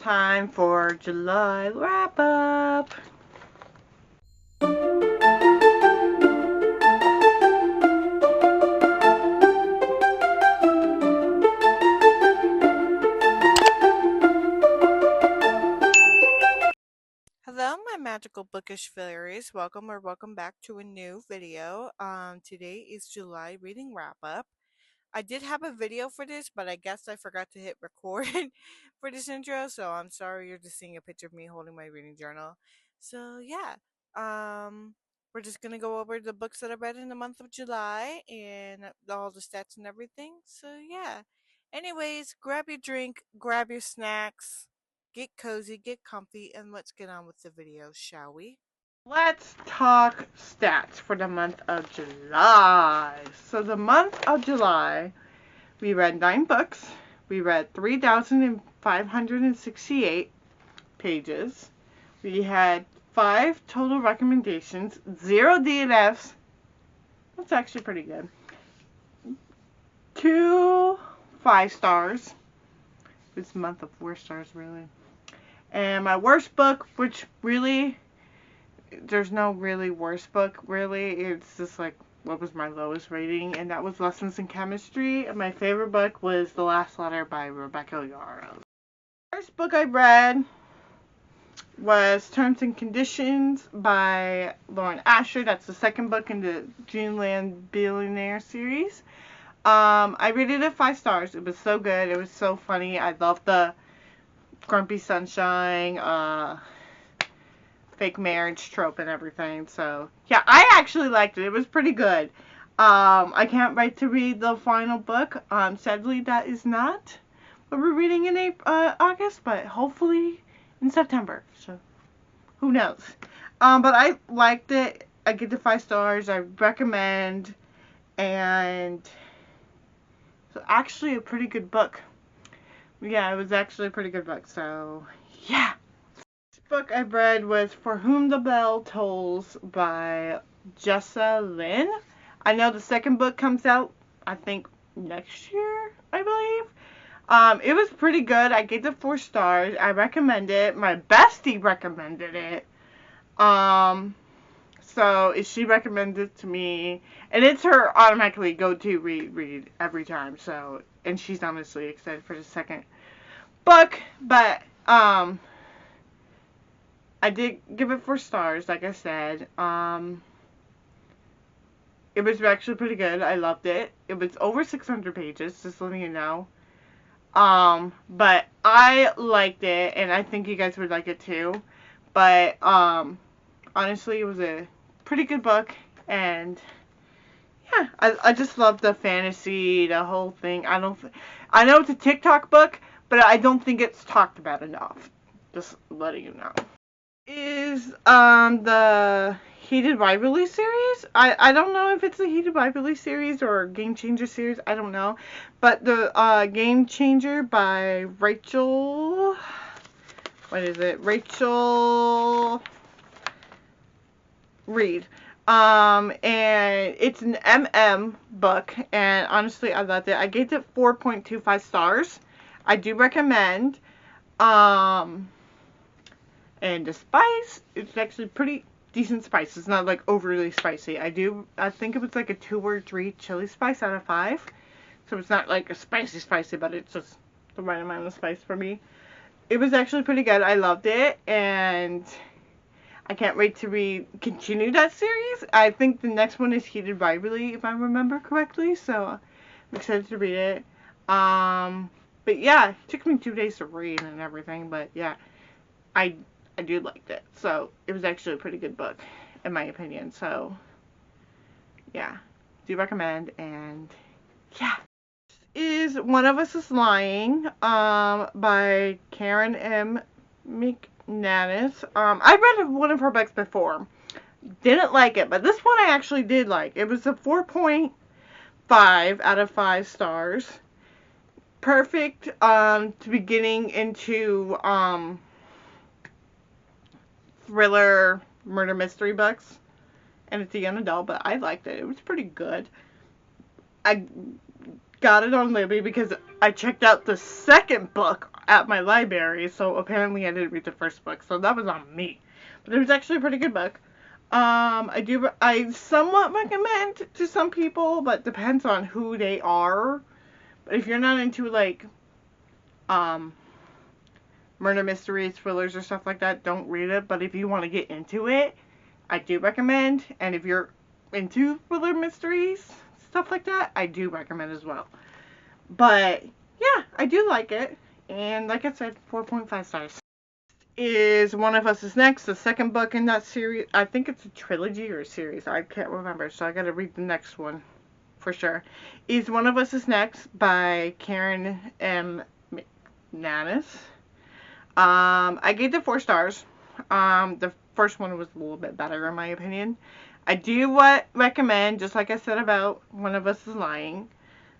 Time for July wrap-up. Hello, my magical bookish fairies. Welcome back to a new video. Today is July reading wrap up. I did have a video for this, but I guess I forgot to hit record for this intro, so I'm sorry you're just seeing a picture of me holding my reading journal. So yeah, we're just gonna go over the books that I read in the month of July and all the stats and everything. So yeah. Anyways, grab your drink, grab your snacks, get cozy, get comfy, and let's get on with the video, shall we? Let's talk stats for the month of July. So the month of July, we read 9 books. We read 3,568 pages. We had 5 total recommendations, 0 DNFs. That's actually pretty good. 2 5 stars. It's a month of 4 stars, really. And my worst book, which really, there's no really worst book, really. It's just like, what was my lowest rating? And that was Lessons in Chemistry. And my favorite book was The Last Letter by Rebecca Yarros. The first book I read was Terms and Conditions by Lauren Asher. That's the second book in the Dreamland Billionaire series. I rated it 5 stars. It was so good. It was so funny. I loved the grumpy sunshine, fake marriage trope and everything. So yeah, I actually liked it. It was pretty good. I can't wait to read the final book. Sadly, that is not what we're reading in August, but hopefully in September. So who knows? But I liked it. I give it 5 stars. I recommend, and it's actually a pretty good book. Yeah, it was actually a pretty good book. So yeah. Book I read was For Whom the Bell Tolls by Jessa Lynn. I know the second book comes out, I think, next year, I believe. It was pretty good. I gave it 4 stars. I recommend it. My bestie recommended it. So she recommended it to me, and it's her automatically go-to read every time. So, and she's honestly excited for the second book, but I did give it 4 stars, like I said. It was actually pretty good. I loved it. It was over 600 pages, just letting you know. But I liked it, and I think you guys would like it too. But, honestly, it was a pretty good book, and yeah, I just love the fantasy, the whole thing. I know it's a TikTok book, but I don't think it's talked about enough. Just letting you know. Is the Heated Rivalry series. I don't know if it's a Heated Rivalry series or Game Changer series. I don't know. But the Game Changer by Rachel. What is it? Rachel Reed. And it's an MM book, and honestly, I loved it. I gave it 4.25 stars. I do recommend. And the spice, it's actually pretty decent spice. It's not like overly spicy. I think it was like a 2 or 3 chili spice out of 5. So it's not like a spicy, but it's just the right amount of spice for me. It was actually pretty good. I loved it, and I can't wait to continue that series. I think the next one is Heated Rivalry, if I remember correctly. So I'm excited to read it. But yeah, it took me 2 days to read and everything. But yeah, I do like it. So it was actually a pretty good book, in my opinion. So yeah, do recommend. And yeah, this is One of Us is Lying, by Karen M. McNanus. I read one of her books before. Didn't like it, but this one I actually did like. It was a 4.5 out of 5 stars. Perfect to be getting into thriller murder mystery books, and it's a young adult, but I liked it. It was pretty good. I got it on Libby because I checked out the second book at my library, so apparently I didn't read the first book, so that was on me. But it was actually a pretty good book. I somewhat recommend to some people, but depends on who they are. But if you're not into like murder mysteries, thrillers, or stuff like that, don't read it. But if you want to get into it, I do recommend. And if you're into thriller mysteries, stuff like that, I do recommend as well. But yeah, I do like it. And like I said, 4.5 stars. Is One of Us Is Next, the second book in that series. I think it's a trilogy or a series. I can't remember, so I gotta read the next one for sure. Is One of Us Is Next by Karen M. McManus. I gave it 4 stars. The first one was a little bit better in my opinion. I do recommend, just like I said about One of Us Is Lying.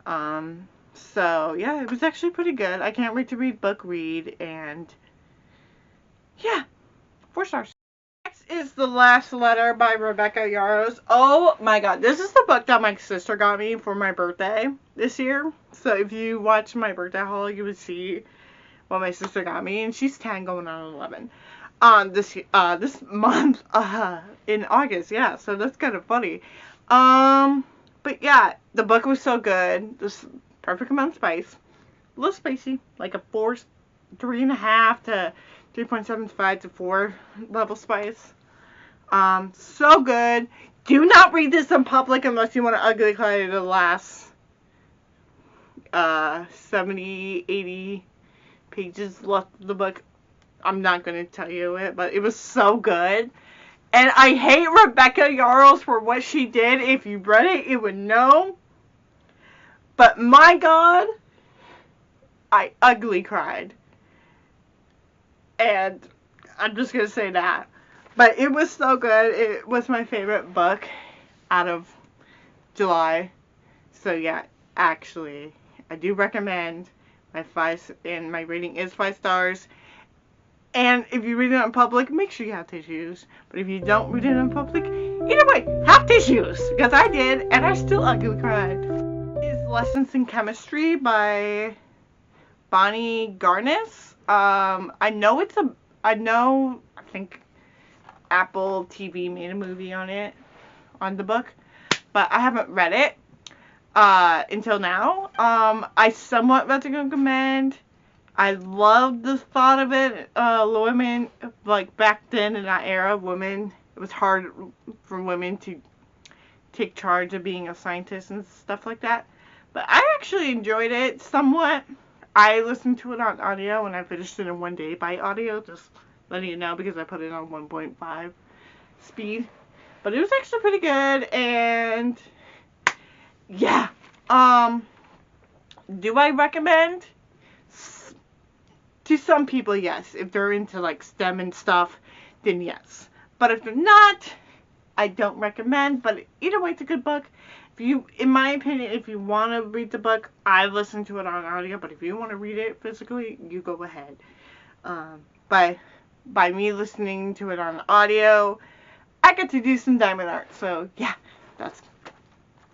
So yeah, it was actually pretty good. I can't wait to read, and yeah, 4 stars. Next is The Last Letter by Rebecca Yarros. Oh my god, this is the book that my sister got me for my birthday this year. So if you watch my birthday haul, you would see what my sister got me, and she's 10 going on 11. This month, in August, yeah, so that's kind of funny. But yeah, the book was so good. This perfect amount of spice. A little spicy, like a 3.5 to 3.75 to 4 level spice. So good. Do not read this in public unless you want to ugly cry the last 70, 80 pages left of the book. I'm not going to tell you it, but it was so good. And I hate Rebecca Yarros for what she did. If you read it, you would know. But my god, I ugly cried. And I'm just going to say that. But it was so good. It was my favorite book out of July. So yeah, actually, I do recommend. My rating is 5 stars. And if you read it in public, make sure you have tissues. But if you don't read it in public, either way, have tissues. Because I did, and I still ugly cried. Is Lessons in Chemistry by Bonnie Garnis. I think Apple TV made a movie on the book, but I haven't read it until now. I somewhat recommend. I love the thought of it. Women, like back then in that era, it was hard for women to take charge of being a scientist and stuff like that. But I actually enjoyed it somewhat. I listened to it on audio, and I finished it in one day by audio, just letting you know, because I put it on 1.5 speed. But it was actually pretty good, and yeah. Do I recommend? To some people, yes. If they're into like STEM and stuff, then yes. But if they're not, I don't recommend. But either way, it's a good book. In my opinion, if you want to read the book, I listen to it on audio. But if you want to read it physically, you go ahead. By me listening to it on audio, I get to do some diamond art. So yeah, that's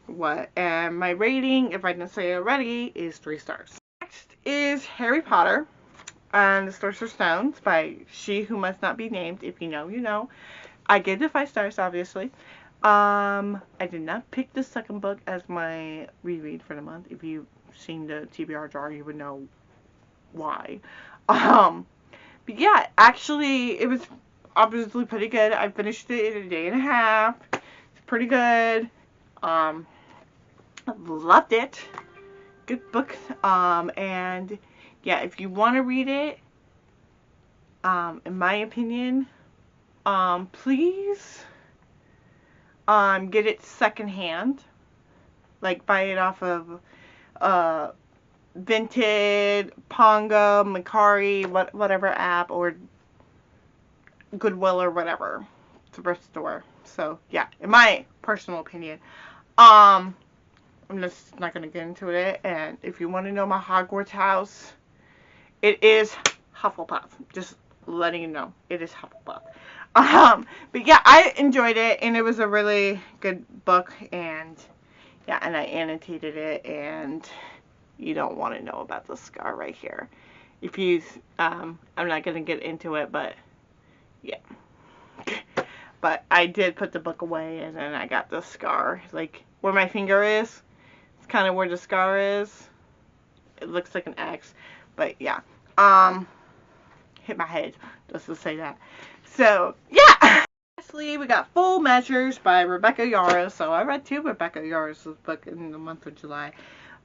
what. And my rating, if I didn't say it already, is 3 stars. Next is Harry Potter and the Sorcerer's Stones by She Who Must Not Be Named. If you know, you know. I gave it 5 stars, obviously. I did not pick the second book as my reread for the month. If you've seen the TBR jar, you would know why. But yeah, actually, it was obviously pretty good. I finished it in a day and a half. It's pretty good. Loved it. Good book. And yeah, if you want to read it, in my opinion, please get it secondhand. Like, buy it off of Vinted, Pongo, Mercari, whatever app, or Goodwill or whatever thrift store. So yeah, in my personal opinion. I'm just not gonna get into it. And if you want to know my Hogwarts house, it is Hufflepuff. Just letting you know, it is Hufflepuff. But yeah, I enjoyed it, and it was a really good book, and yeah, and I annotated it, and you don't want to know about the scar right here. If you, I'm not going to get into it, but yeah. But I did put the book away, and then I got this scar. Like, where my finger is, it's kind of where the scar is. It looks like an X, but yeah. Hit my head, just to say that. So, yeah. Lastly, we got Full Measures by Rebecca Yarros. So I read 2 Rebecca Yarros' book in the month of July.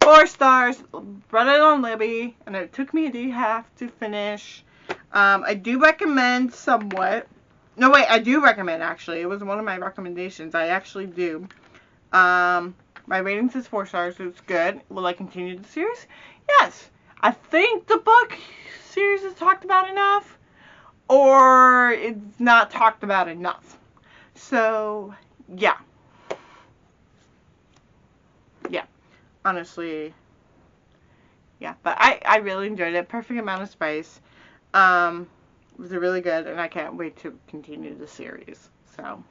4 stars. Read it on Libby, and it took me a day and a half to finish. I do recommend somewhat. No, wait, I do recommend, actually. It was one of my recommendations. I actually do. My rating says 4 stars. So it's good. Will I continue the series? Yes. I think the book series is talked about enough, or it's not talked about enough. So, yeah. Yeah. Honestly, yeah. But I really enjoyed it. Perfect amount of spice. It was really good, and I can't wait to continue the series. So,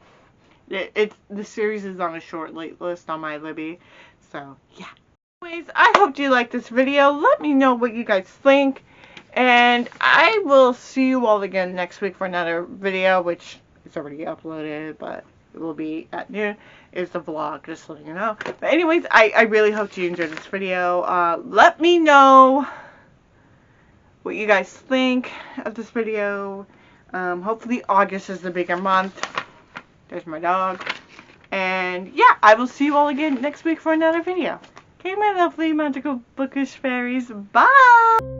the series is on a short list on my Libby. So, yeah. Anyways, I hope you liked this video. Let me know what you guys think. And I will see you all again next week for another video, which is already uploaded, but it will be at noon. It's the vlog, just letting you know. But anyways, I really hope you enjoyed this video. Let me know what you guys think of this video. Hopefully August is the bigger month. There's my dog. And yeah, I will see you all again next week for another video. Okay, my lovely magical bookish fairies. Bye!